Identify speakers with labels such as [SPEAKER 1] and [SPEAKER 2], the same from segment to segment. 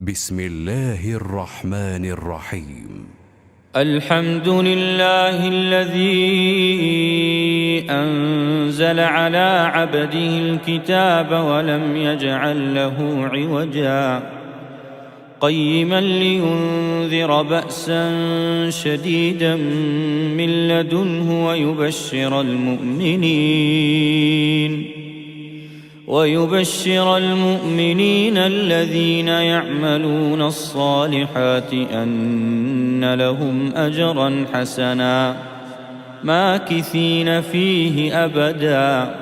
[SPEAKER 1] بسم الله الرحمن الرحيم.
[SPEAKER 2] الحمد لله الذي أنزل على عبده الكتاب ولم يجعل له عوجا قيما لينذر بأسا شديدا من لدنه ويبشر المؤمنين الذين يعملون الصالحات أن لهم أجرا حسنا ماكثين فيه أبدا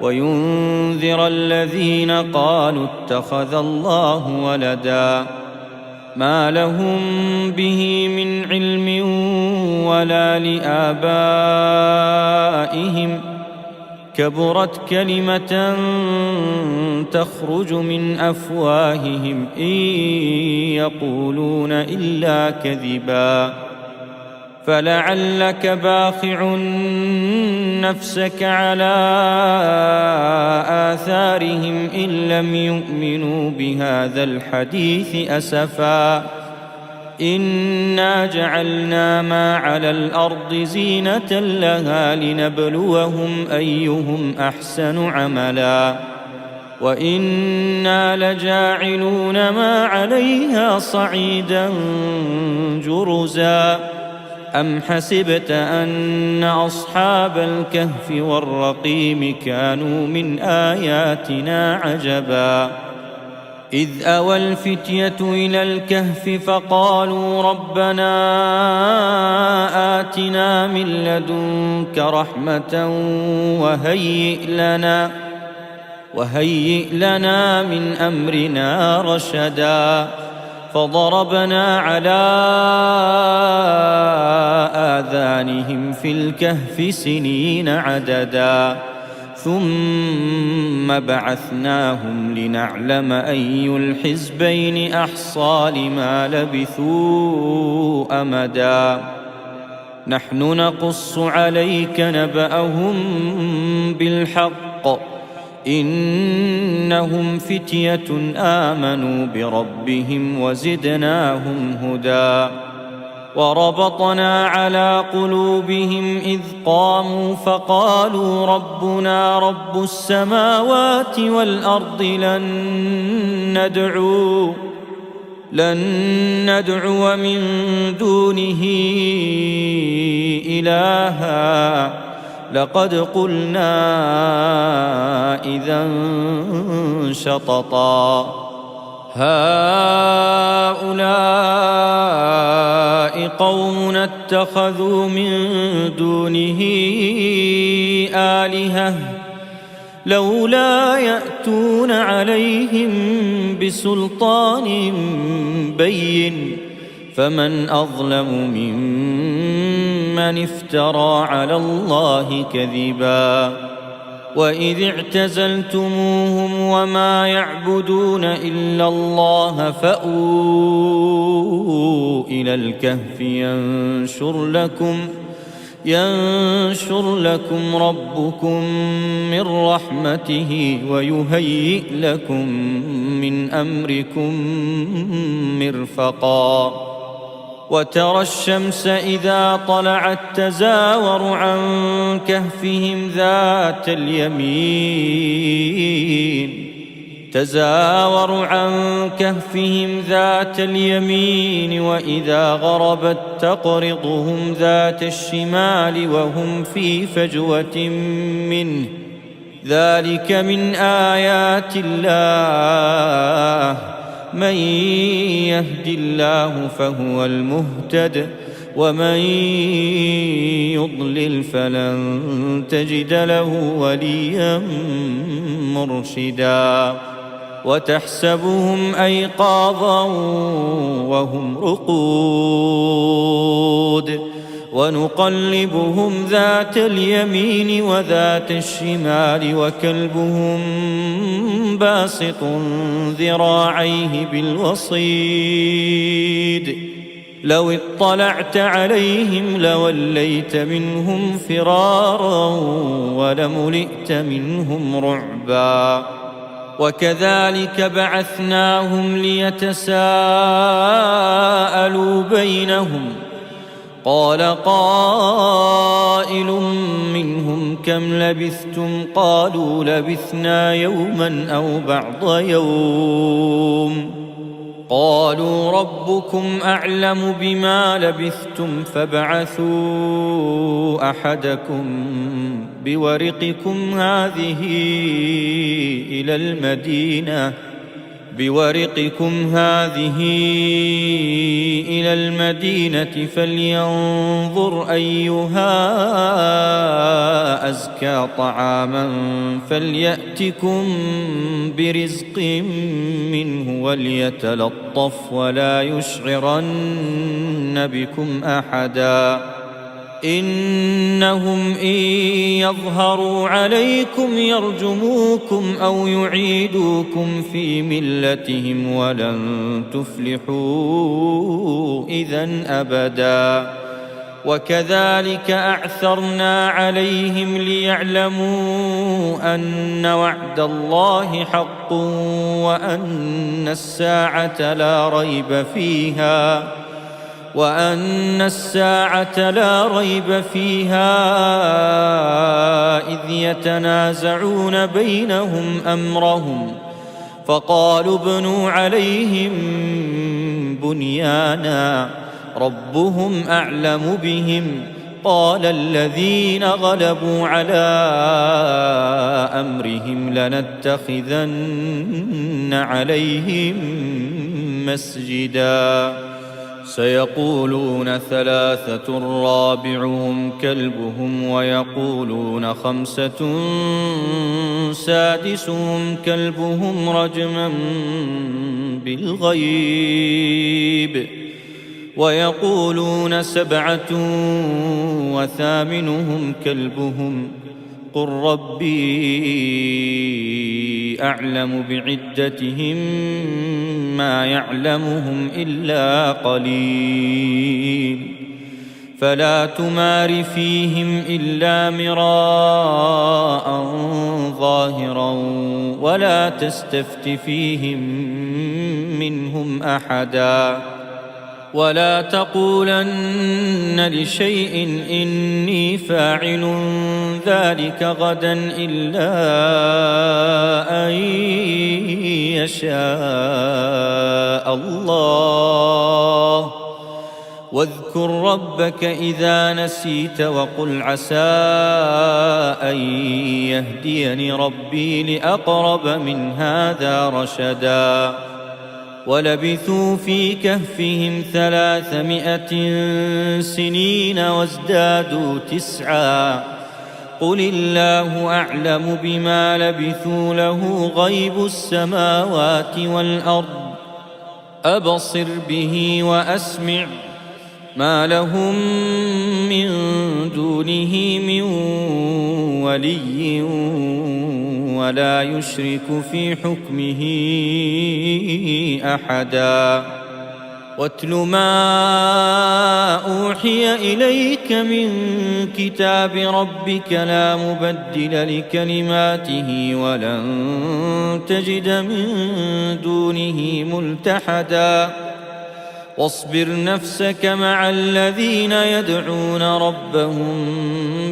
[SPEAKER 2] وينذر الذين قالوا اتخذ الله ولدا ما لهم به من علم ولا لآبائهم كبرت كلمة تخرج من أفواههم إن يقولون إلا كذبا فلعلك باخع نفسك على آثارهم إن لم يؤمنوا بهذا الحديث أسفا إنا جعلنا ما على الأرض زينة لها لنبلوهم أيهم أحسن عملا وإنا لجاعلون ما عليها صعيدا جرزا أم حسبت أن أصحاب الكهف والرقيم كانوا من آياتنا عجبا إذ أوى الفتية إلى الكهف فقالوا ربنا آتنا من لدنك رحمة وهيئ لنا من أمرنا رشدا فضربنا على آذانهم في الكهف سنين عددا ثم بعثناهم لنعلم أي الحزبين أحصى لما لبثوا أمدا نحن نقص عليك نبأهم بالحق إنهم فتية آمنوا بربهم وزدناهم هدى وربطنا على قلوبهم إذ قاموا فقالوا ربنا رب السماوات والأرض لن ندعو من دونه إلها لقد قلنا إذا شططا هؤلاء قوم اتخذوا من دونه آلهة لولا يأتون عليهم بسلطان بين فمن أظلم ممن افترى على الله كذبا وإذ اعتزلتموهم وما يعبدون إلا الله فأووا إلى الكهف ينشر لكم ربكم من رحمته ويهيئ لكم من أمركم مرفقا وترى الشمس إذا طلعت تزاور عن كهفهم ذات اليمين وإذا غربت تقرضهم ذات الشمال وهم في فجوة منه ذلك من آيات الله من يهد الله فهو المهتد ومن يضلل فلن تجد له وليا مرشدا وتحسبهم أيقاظا وهم رقود ونقلبهم ذات اليمين وذات الشمال وكلبهم باسط ذراعيه بالوصيد لو اطلعت عليهم لوليت منهم فرارا ولملئت منهم رعبا وكذلك بعثناهم ليتساءلوا بينهم قال قائل منهم كم لبثتم قالوا لبثنا يوما أو بعض يوم قالوا ربكم أعلم بما لبثتم فابعثوا أحدكم بورقكم هذه إلى المدينة فلينظر أيها أزكى طعاما فليأتكم برزق منه وليتلطف ولا يشعرن بكم أحدا إنهم إن يظهروا عليكم يرجموكم أو يعيدوكم في ملتهم ولن تفلحوا إذن أبدا وكذلك أعثرنا عليهم ليعلموا أن وعد الله حق وأن الساعة لا ريب فيها إذ يتنازعون بينهم أمرهم فقالوا ابنوا عليهم بنيانا ربهم أعلم بهم قال الذين غلبوا على أمرهم لنتخذن عليهم مسجدا سيقولون ثلاثة رابعهم كلبهم ويقولون خمسة سادسهم كلبهم رجما بالغيب ويقولون سبعة وثامنهم كلبهم قل ربي أعلم بعدتهم ما يعلمهم إلا قليل فلا تمار فيهم إلا مراء ظاهرا ولا تستفت فيهم منهم أحدا ولا تقولن لشيء إني فاعل ذلك غدا إلا أن يشاء الله واذكر ربك إذا نسيت وقل عسى أن يهديني ربي لأقرب من هذا رشدا ولبثوا في كهفهم 300 سنين وازدادوا 9 قل الله أعلم بما لبثوا له غيب السماوات والأرض أبصر به وأسمع ما لهم من دونه من ولي ولا يشرك في حكمه أحدا واتل ما أوحي إليك من كتاب ربك لا مبدل لكلماته ولن تجد من دونه ملتحدا واصبر نفسك مع الذين يدعون ربهم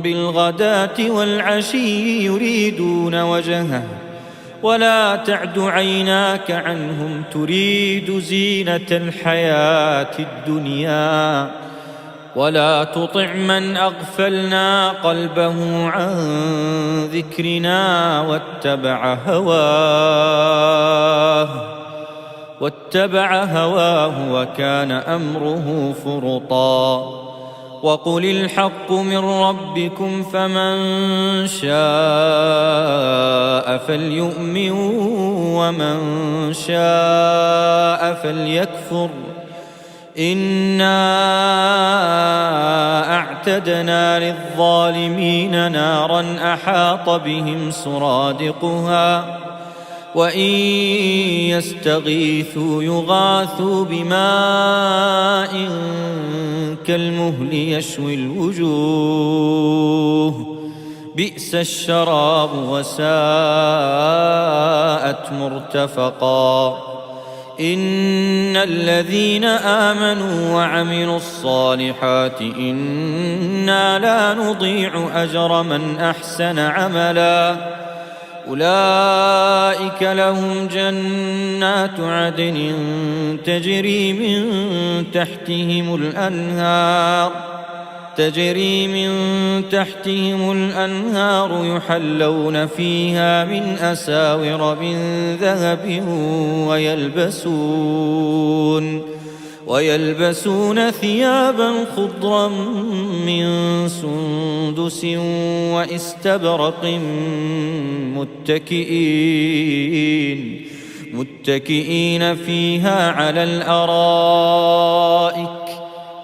[SPEAKER 2] بالغداة والعشي يريدون وجهه ولا تعد عيناك عنهم تريد زينة الحياة الدنيا ولا تطع من أغفلنا قلبه عن ذكرنا واتبع هواه وكان أمره فرطا وقل الحق من ربكم فمن شاء فليؤمن ومن شاء فليكفر إنا أعتدنا للظالمين نارا أحاط بهم سرادقها وإن يستغيثوا يغاثوا بماء كالمهل يشوي الوجوه بئس الشراب وساءت مرتفقا إن الذين آمنوا وعملوا الصالحات إنا لا نضيع أجر من أحسن عملا أولئك لهم جنات عدن تجري من تحتهم الأنهار يحلون فيها من أساور من ذهب ويلبسون ثيابا خضرا من سندس واستبرق متكئين فيها على الأرائك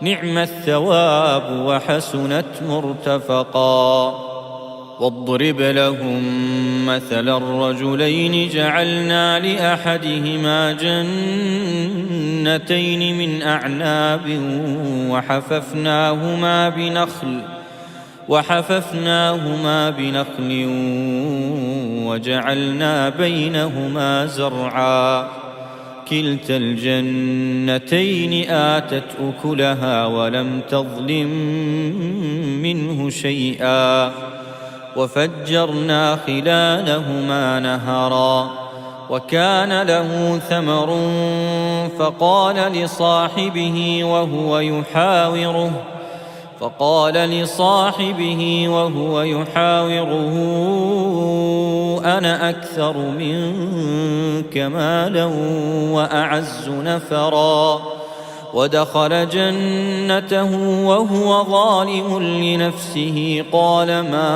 [SPEAKER 2] نعم الثواب وحسنت مرتفقا واضرب لهم مثل الرجلين جعلنا لأحدهما جنتين من أعناب وحففناهما بنخل وجعلنا بينهما زرعا كلتا الجنتين آتت أكلها ولم تظلم منه شيئا وفجرنا خلالهما نهرا وكان له ثمر فقال لصاحبه وهو يحاوره أنا أكثر منك مالا وأعز نفرا ودخل جنته وهو ظالم لنفسه قال ما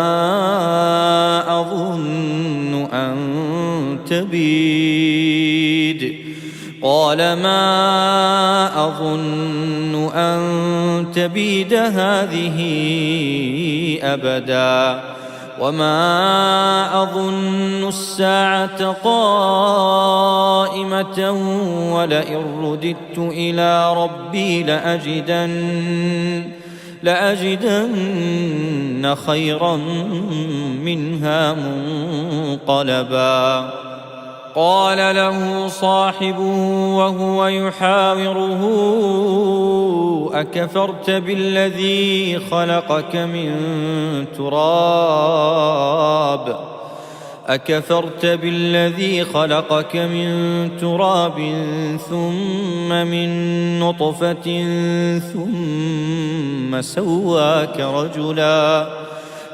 [SPEAKER 2] أظن أن تبيد هذه أبدا وما أظن الساعة قائمة ولئن رددت إلى ربي لأجدن خيرا منها منقلبا قال له صاحبه وهو يحاوره أكفرت بالذي خلقك من تراب ثم من نطفة ثم سواك رجلا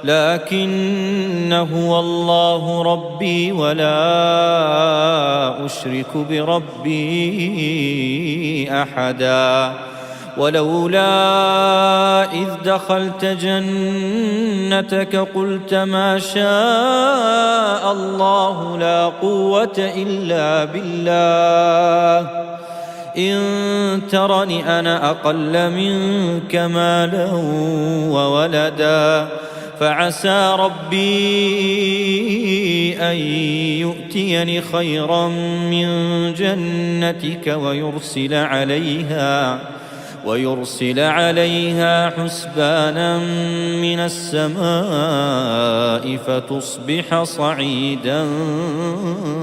[SPEAKER 2] لكن هو الله ربي ولا أشرك بربي أحدا ولولا إذ دخلت جنتك قلت ما شاء الله لا قوة إلا بالله إن ترني أنا أقل منك مالا وولدا فعسى ربي أن يؤتيني خيرا من جنتك ويرسل عليها حسبانا من السماء فتصبح صعيدا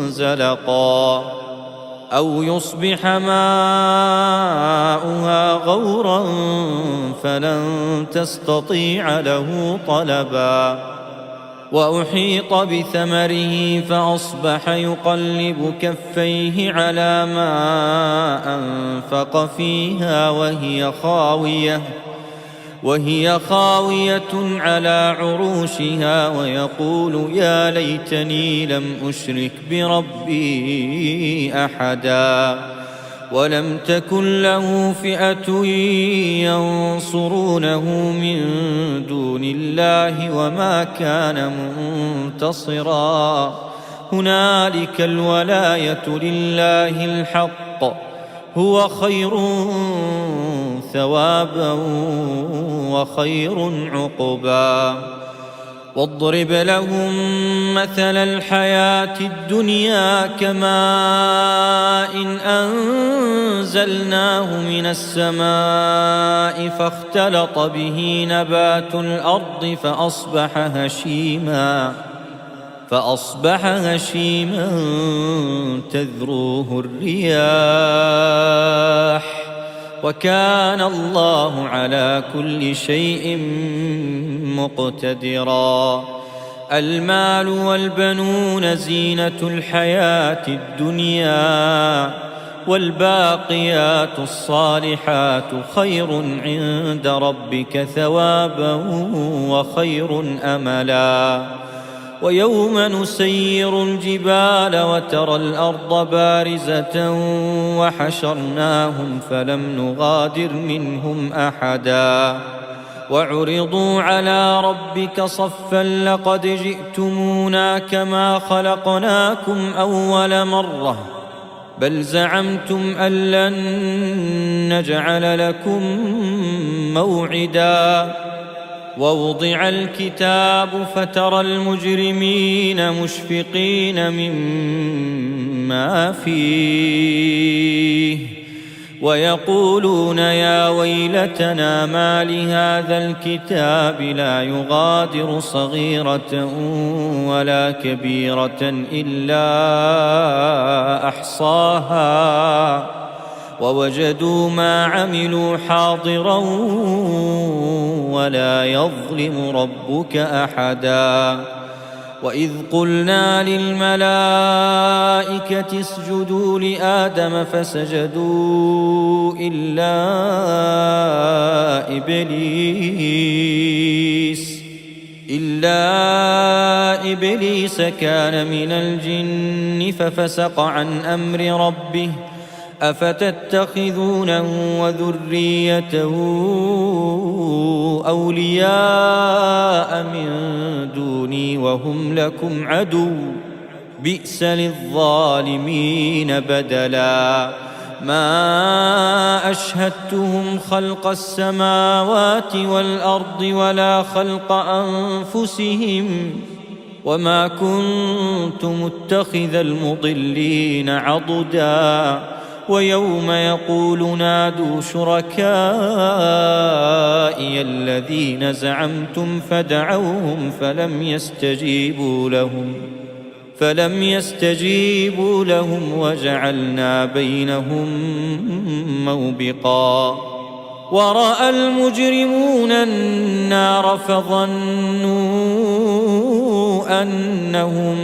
[SPEAKER 2] زلقا أو يصبح ماؤها غورا فلن تستطيع له طلبا وأحيط بثمره فأصبح يقلب كفيه على ما أنفق فيها وهي خاوية على عروشها ويقول يا ليتني لم أشرك بربي أحدا ولم تكن له فئة ينصرونه من دون الله وما كان منتصرا هنالك الولاية لله الحق هو خير ثوابا وخير عقبا واضرب لهم مثل الحياة الدنيا كماء إن أنزلناه من السماء فاختلط به نبات الأرض فأصبح هشيما تذروه الرياح وكان الله على كل شيء مقتدرا. المال والبنون زينة الحياة الدنيا والباقيات الصالحات خير عند ربك ثوابا وخير أملا. ويوم نسير الجبال وترى الأرض بارزة وحشرناهم فلم نغادر منهم أحدا وعرضوا على ربك صفا لقد جئتمونا كما خلقناكم أول مرة بل زعمتم أن لن نجعل لكم موعدا. ووضع الكتاب فترى المجرمين مشفقين مما فيه ويقولون يا ويلتنا ما لهذا الكتاب لا يغادر صغيرة ولا كبيرة إلا أحصاها ووجدوا ما عملوا حاضرا ولا يظلم ربك أحدا. وإذ قلنا للملائكة اسجدوا لآدم فسجدوا إلا إبليس كان من الجن ففسق عن أمر ربه أفتتخذونه وذريته أولياء من دوني وهم لكم عدو بئس للظالمين بدلا. ما أشهدتهم خلق السماوات والأرض ولا خلق أنفسهم وما كنت متخذ المضلين عضدا. ويوم يقول نادوا شركائي الذين زعمتم فدعوهم فلم يستجيبوا لهم وجعلنا بينهم موبقا. ورأى المجرمون النار فظنوا أنهم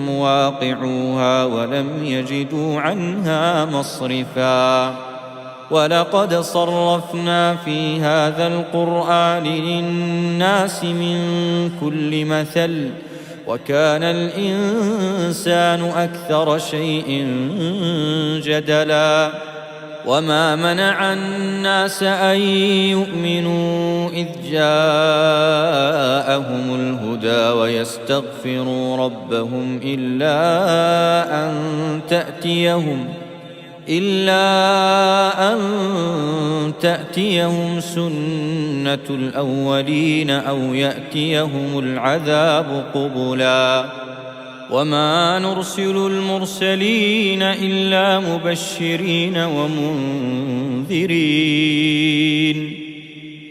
[SPEAKER 2] مواقعوها ولم يجدوا عنها مصرفا. ولقد صرفنا في هذا القرآن للناس من كل مثل وكان الإنسان أكثر شيء جدلا. وما منع الناس أن يؤمنوا إذ جاءهم الهدى ويستغفروا ربهم إلا أن تأتيهم سنة الأولين أو يأتيهم العذاب قبلا. وما نرسل المرسلين إلا مبشرين ومنذرين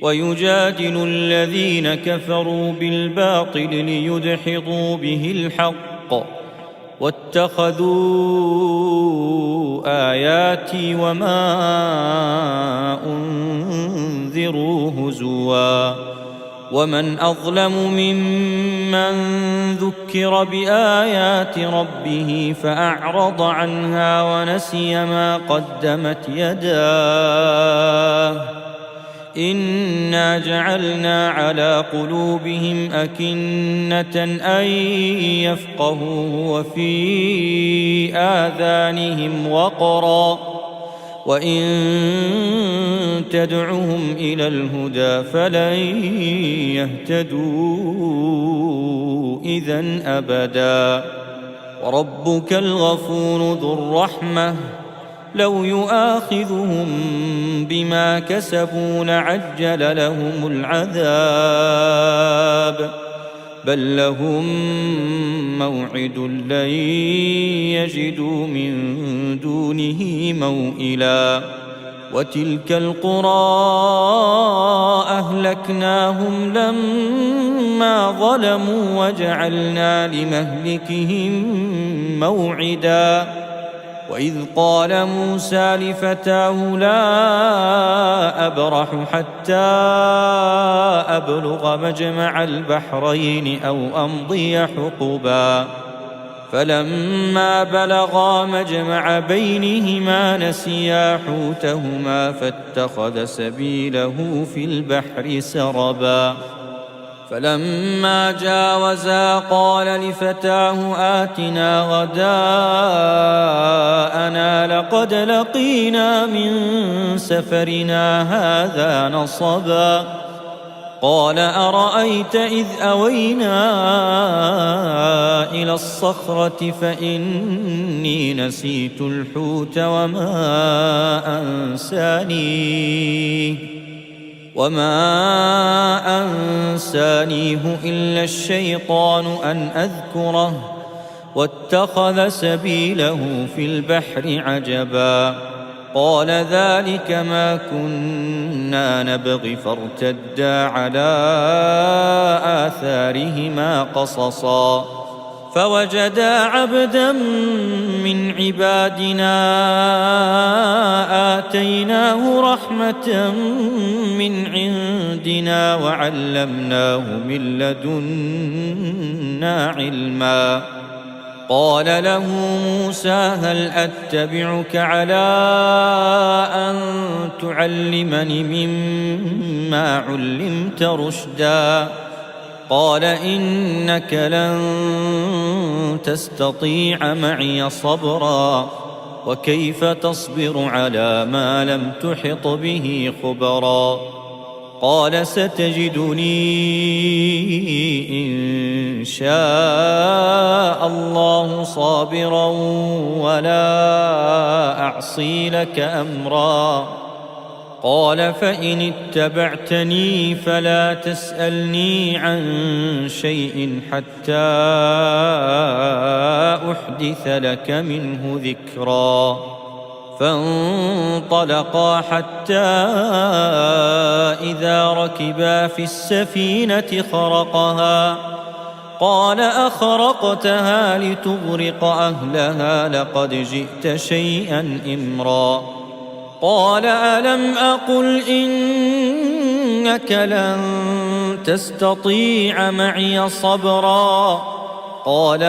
[SPEAKER 2] ويجادل الذين كفروا بالباطل ليدحضوا به الحق واتخذوا آياتي وما أنذروا هزوا. ومن أظلم ممن ذكر بآيات ربه فأعرض عنها ونسي ما قدمت يداه إنا جعلنا على قلوبهم أكنة أن يفقهوه وفي آذانهم وقرا وإن تدعهم إلى الهدى فلن يهتدوا إذن أبدا. وربك الغفور ذو الرحمة لو يؤاخذهم بما كسبوا لعجل لهم العذاب بل لهم موعد لن يجدوا من دونه موئلا وتلك القرى أهلكناهم لما ظلموا وجعلنا لمهلكهم موعدا وإذ قال موسى لفتاه لا أبرح حتى أبلغ مجمع البحرين أو أمضي حقبا فلما بلغا مجمع بينهما نسيا حوتهما فاتخذ سبيله في البحر سربا فلما جاوزا قال لفتاه آتنا غداءنا لقد لقينا من سفرنا هذا نصبا قال أرأيت إذ أوينا إلى الصخرة فإني نسيت الحوت وما أنسانيه إلا الشيطان أن أذكره واتخذ سبيله في البحر عجبا قال ذلك ما كنا نبغي فارتدا على آثارهما قصصا فوجدا عبدا من عبادنا آتيناه رحمة من عندنا وعلمناه من لدنا علما قال له موسى هل أتبعك على أن تعلمني مما علمت رشدا قال إنك لن تستطيع معي صبرا وكيف تصبر على ما لم تحط به خبرا قال ستجدني إن شاء الله صابرا ولا أعصي لك أمرا قال فإن اتبعتني فلا تسألني عن شيء حتى أحدث لك منه ذكرا فانطلقا حتى إذا ركبا في السفينة خرقها قال أخرقتها لتغرق أهلها لقد جئت شيئا إمرا قال ألم أقل إنك لن تستطيع معي صبرا قال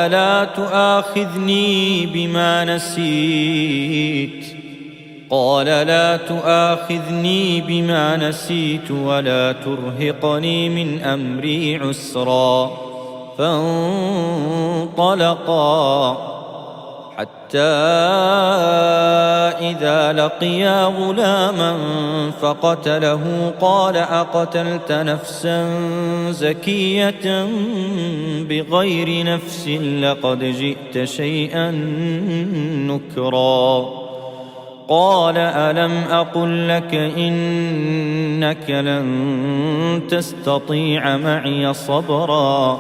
[SPEAKER 2] لا تؤاخذني بما نسيت ولا ترهقني من أمري عسرا فانطلقا حتى إذا لقيا غلاما فقتله قال أقتلت نفسا زكية بغير نفس لقد جئت شيئا نكرا قال ألم أقل لك إنك لن تستطيع معي صبرا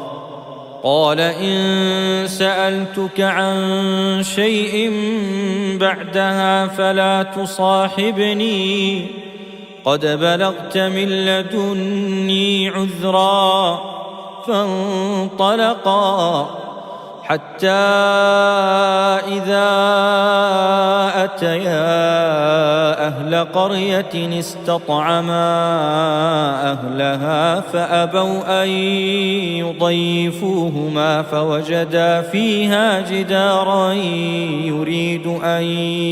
[SPEAKER 2] قال إن سألتك عن شيء بعدها فلا تصاحبني قد بلغت من لدني عذرا فانطلقا حتى إذا أتيا أهل قرية استطعما أهلها فأبوا أن يضيفوهما فوجدا فيها جدارا يريد أن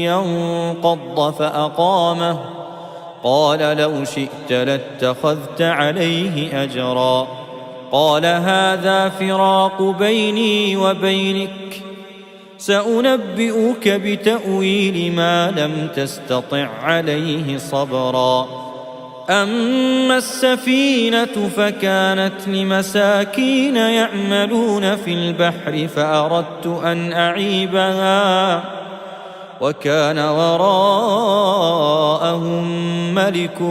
[SPEAKER 2] ينقض فأقامه قال لو شئت لاتخذت عليه أجرا قال هذا فراق بيني وبينك سأنبئك بتأويل ما لم تستطع عليه صبرا أما السفينة فكانت لمساكين يعملون في البحر فأردت أن أعيبها وكان وراءهم ملك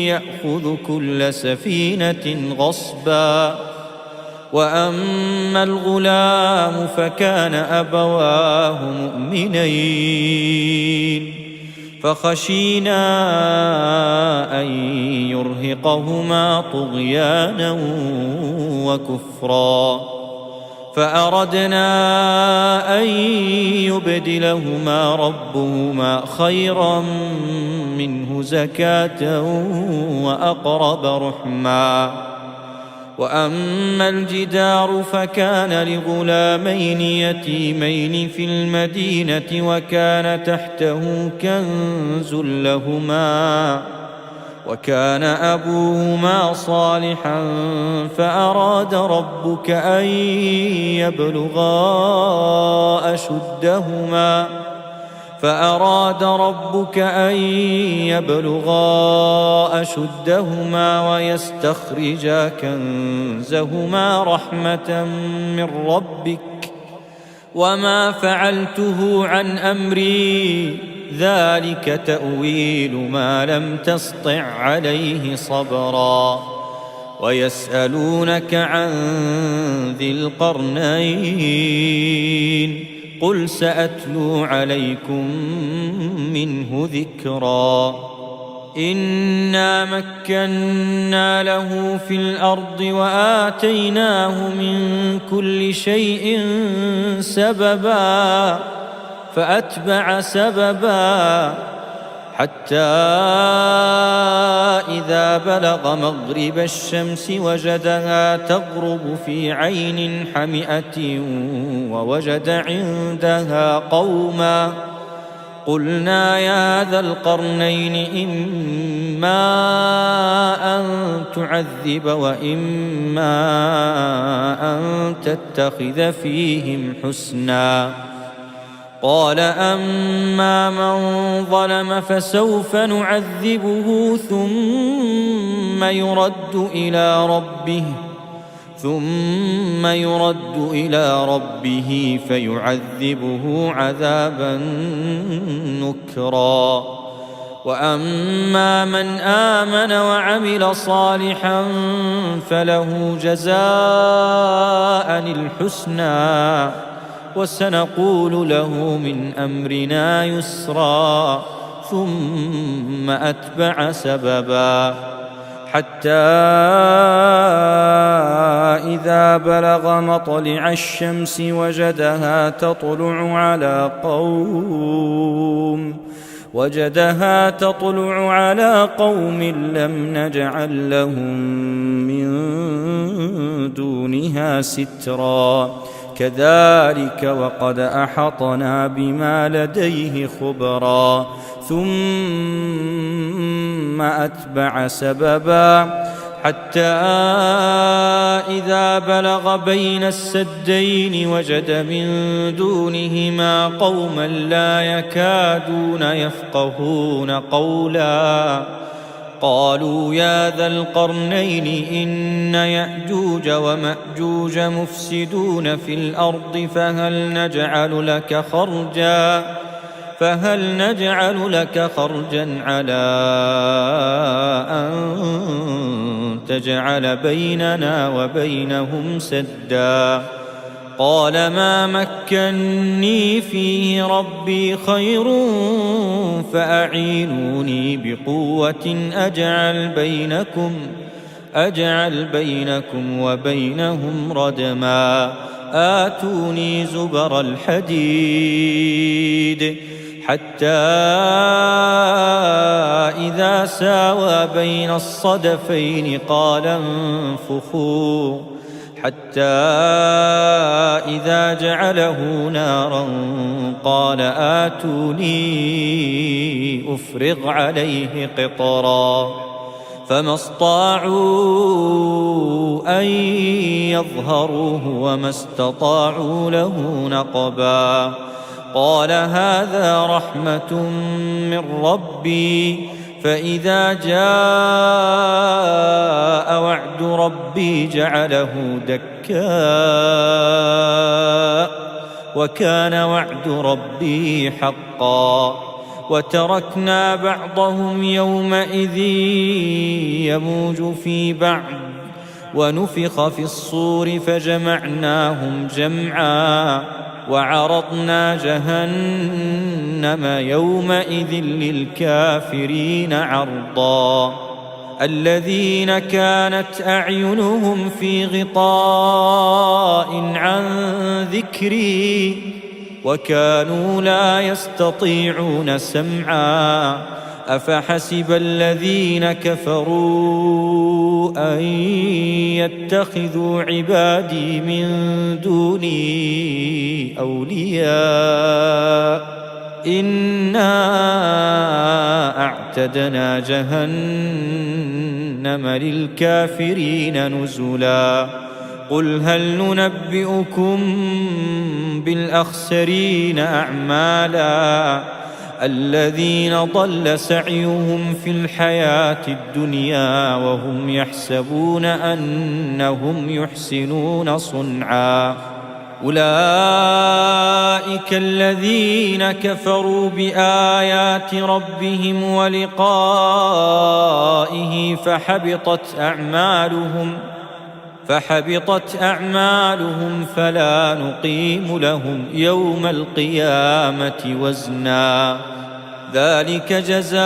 [SPEAKER 2] يأخذ كل سفينة غصبا وأما الغلام فكان أبواه مؤمنين فخشينا أن يرهقهما طغيانا وكفرا فأردنا أن يبدلهما ربهما خيرا منه زكاة وأقرب رحما. وأما الجدار فكان لغلامين يتيمين في المدينة وكان تحته كنز لهما وكان أبوهما صالحا فأراد ربك أن يبلغا أشدهما ويستخرجا كنزهما رحمة من ربك وما فعلته عن أمري ذلك تأويل ما لم تسطع عليه صبرا. ويسألونك عن ذي القرنين قل سأتلو عليكم منه ذكرا. إنا مكنا له في الأرض وآتيناه من كل شيء سببا فأتبع سببا حتى إذا بلغ مغرب الشمس وجدها تغرب في عين حمئة ووجد عندها قوما قلنا يا ذا القرنين إما أن تعذب وإما أن تتخذ فيهم حسنا. قال أما من ظلم فسوف نعذبه ثم يرد إلى ربه فيعذبه عذابا نكرا. وأما من آمن وعمل صالحا فله جزاء الحسنى وسنقول له من أمرنا يسرا. ثم أتبع سببا حتى إذا بلغ مطلع الشمس وجدها تطلع على قوم لم نجعل لهم من دونها سترا. كذلك وقد أحطنا بما لديه خبرا. ثم أتبع سببا حتى إذا بلغ بين السدين وجد من دونهما قوما لا يكادون يفقهون قولا قالوا يا ذا القرنين إن يأجوج ومأجوج مفسدون في الأرض فهل نجعل لك خرجا على أن تجعل بيننا وبينهم سدا. قال ما مكني فيه ربي خير فأعينوني بقوة أجعل بينكم وبينهم ردما. آتوني زبر الحديد حتى إذا ساوى بين الصدفين قال انفخوا حتى إذا جعله نارا قال آتوني أفرغ عليه قطرا. فما استطاعوا أن يظهروه وما استطاعوا له نقبا. قال هذا رحمة من ربي فإذا جاء وعد ربي جعله دكا وكان وعد ربي حقا. وتركنا بعضهم يومئذ يموج في بعض ونفخ في الصور فجمعناهم جمعا وعرضنا جهنم يومئذ للكافرين عرضا الذين كانت أعينهم في غطاء عن ذكري وكانوا لا يستطيعون سمعا أفحسب الذين كفروا أن يتخذوا عبادي من دوني أولياء إنا أعتدنا جهنم للكافرين نزلا قل هل ننبئكم بالأخسرين أعمالا الذين ضل سعيهم في الحياة الدنيا وهم يحسبون أنهم يحسنون صنعا أولئك الذين كفروا بآيات ربهم ولقائه فحبطت أعمالهم فلا نقيم لهم يوم القيامة وزنا ذلك جزاؤهم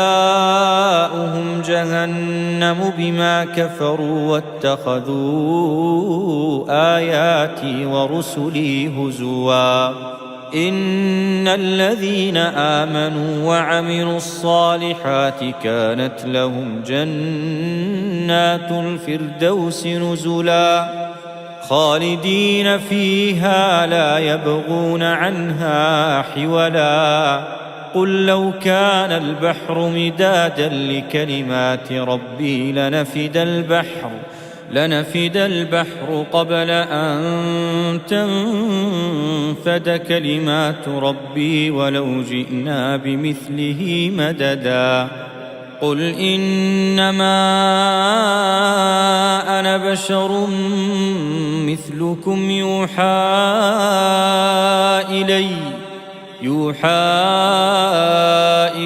[SPEAKER 2] جهنم بما كفروا واتخذوا آياتي ورسلي هزوا إن الذين آمنوا وعملوا الصالحات كانت لهم جنات الفردوس نزلا خالدين فيها لا يبغون عنها حولا قل لو كان البحر مدادا لكلمات ربي لنفد البحر قبل أن تنفد كلمات ربي ولو جئنا بمثله مددا قل إنما أنا بشر مثلكم يوحى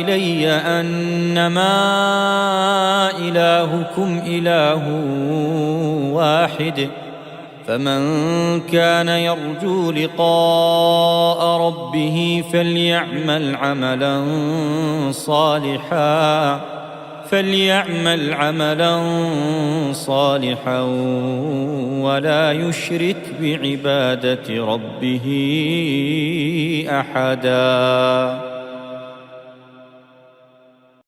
[SPEAKER 2] إلي أنما إلهكم إله واحد فمن كان يرجو لقاء ربه فليعمل عملا صالحا ولا يشرك بعبادة ربه أحدا.